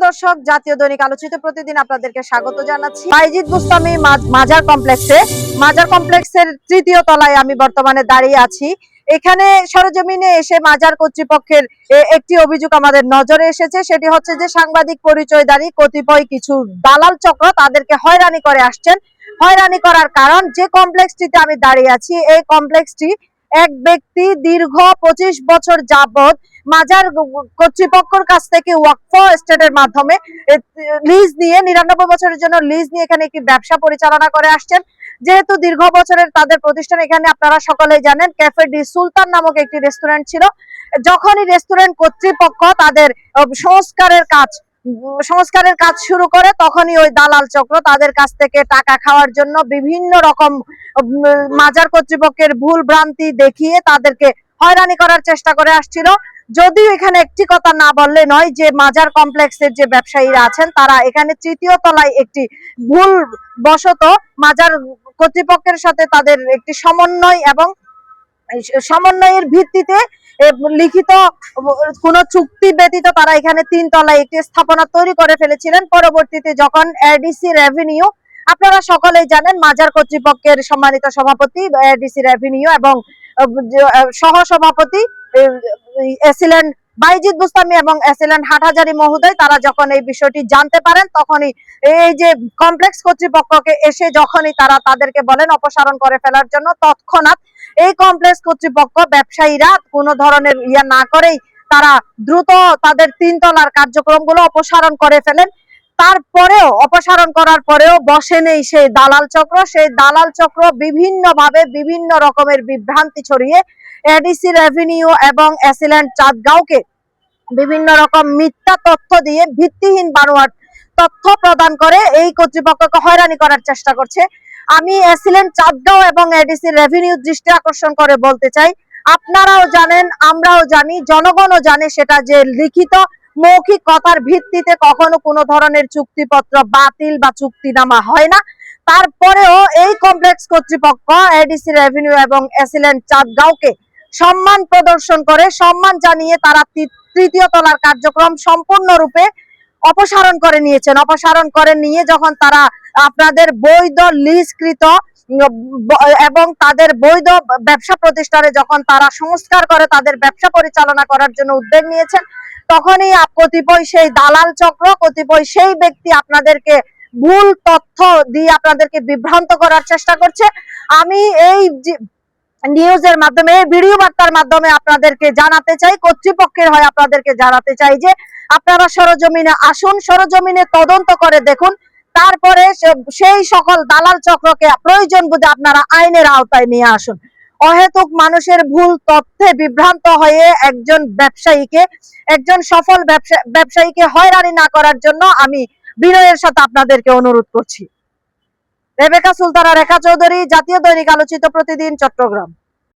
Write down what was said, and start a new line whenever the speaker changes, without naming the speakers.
দর্শক, জাতীয় দৈনিক আলোচিত প্রতিদিন আপনাদেরকে স্বাগত জানাচ্ছি। বাইজিদ বুস্তামি মাজার কমপ্লেক্সের তৃতীয় তলায় আমি বর্তমানে দাঁড়িয়ে আছি। এখানে সরজমিনে এসে মাজার কর্তৃপক্ষের একটি অভিযোগ আমাদের নজরে এসেছে। সেটি হচ্ছে যে সাংবাদিক পরিচয়ধারী কতিপয় কিছু দালাল চক্র তাদেরকে হয়রানি করে আসছেন। হয়রানি করার কারণ, যে কমপ্লেক্সটিতে আমি দাঁড়িয়ে আছি, এই কমপ্লেক্সটি এক ব্যক্তি দীর্ঘ 25 বছর যাবত মাজার কর্তৃপক্ষের কাছ থেকে ওয়াকফ এস্টেটের মাধ্যমে লিজ নিয়ে 99 বছরের জন্য লিজ নিয়ে এখানে একটি ব্যবসা পরিচালনা করে আসছেন। যেহেতু দীর্ঘ বছরের তাদের প্রতিষ্ঠান, এখানে আপনারা সকলেই জানেন ক্যাফে ডি সুলতান নামক একটি রেস্টুরেন্ট ছিল। যখনই রেস্টুরেন্ট কর্তৃপক্ষ তাদের সংস্কারের কাজ শুরু করে, তখনই ওই দালাল চক্র তাদের কাছ থেকে টাকা খাওয়ার জন্য বিভিন্ন রকম মাজার কর্তৃপক্ষের ভুল ভ্রান্তি দেখিয়ে তাদেরকে হয়রানি করার চেষ্টা করে আসছিল। যদিও এখানে একটি কথা না বললে নয় যে মাজার কমপ্লেক্সের যে ব্যবসায়ীরা আছেন তারা এখানে তৃতীয় তলায় একটি ভুল বশত মাজার কর্তৃপক্ষের সাথে তাদের একটি সমন্বয়ের ভিত্তিতে লিখিত কোন চুক্তি ব্যতীত তারা এখানে 3 তলায় একটি স্থাপনা তৈরি করে ফেলেছিলেন। পরবর্তীতে যখন এডিসি রেভিনিউ, আপনারা সকলেই জানেন মাজার কর্তৃপক্ষের সম্মানিত সভাপতি এডিসি রেভিনিউ এবং সহ সভাপতি এসিল্যান্ড বাইজিদ বুস্তামি এবং এসিল্যান্ড হাটহাজারী মহোদয়, তারা যখন এই বিষয়টি জানতে পারেন, তখনই এই যে কমপ্লেক্স কর্তৃপক্ষকে এসে যখনই তারা তাদেরকে বলেন অপসারণ করে ফেলার জন্য, তৎক্ষণাৎ এই কমপ্লেক্স কর্তৃপক্ষ ব্যবসায়ীরা কোনো ধরনের না করেই তারা দ্রুত তাদের 3 তলার কার্যক্রমগুলো অপসারণ করে ফেলেন। তারপরেও অপসারণ করার পরেও বসে নেই সেই দালাল চক্র বিভিন্নভাবে বিভিন্ন রকমের বিভ্রান্তি ছড়িয়ে এডিসি রেভিনিউ এবং এসিল্যান্ড চাঁদগাঁওকে বিভিন্ন রকম মিথ্যা তথ্য দিয়ে ভিত্তিহীন বানোয়াট তথ্য প্রদান করে এই কর্তৃপক্ষকে হয়রানি করার চেষ্টা করছে। আমি এসিল্যান্ড চাঁদগাঁও এবং এডিসি রেভিনিউ দৃষ্টি আকর্ষণ করে বলতে চাই, আপনারাও জানেন, আমরাও জানি, জনগণও জানে সেটা যে লিখিত মৌখিক কথার ভিত্তিতে কখনো কোনো ধরনের চুক্তিপত্র বাতিল বা চুক্তিনামা হয় না। তারপরেও এই কমপ্লেক্স কর্তৃপক্ষ এডিসি রেভিনিউ এবং এসিল্যান্ড চাঁদগাঁওকে সম্মান প্রদর্শন করে, সম্মান জানিয়ে তারা তৃতীয় তলার কার্যক্রম সম্পূর্ণরূপে অপসারণ করে নিয়েছেন। অপসারণ করে নিয়ে যখন তারা আপনাদের বৈধ লিজকৃত এবং তাদের বৈধ ব্যবসা প্রতিষ্ঠানে যখন তারা সংস্কার করে তাদের ব্যবসা পরিচালনা করার জন্য উদ্যোগ নিয়েছেন, তখনই কতিপয় সেই দালাল চক্র, কতিপয় সেই ব্যক্তি আপনাদেরকে ভুল তথ্য দিয়ে আপনাদেরকে বিভ্রান্ত করার চেষ্টা করছে। আমি এই নিউজের মাধ্যমে, ভিডিও বার্তার মাধ্যমে আপনাদেরকে জানাতে চাই, কর্তৃপক্ষের হয়ে আপনাদেরকে জানাতে চাই যে আপনারা সরজমিনে আসুন, সরজমিনে তদন্ত করে দেখুন, তারপরে সেই সকল দালাল চক্রকে প্রয়োজন বুঝে আপনারা আইনের আওতায় নিয়ে আসুন। অহেতুক মানুষের ভুল তথ্যে বিভ্রান্ত হয়ে একজন সফল ব্যবসায়ীকে হয়রানি না করার জন্য আমি বিনয়ের সাথে আপনাদেরকে অনুরোধ করছি। রেবেকা সুলতানা, রেখা চৌধুরী, জাতীয় দৈনিক আলোচিত প্রতিদিন, চট্টগ্রাম।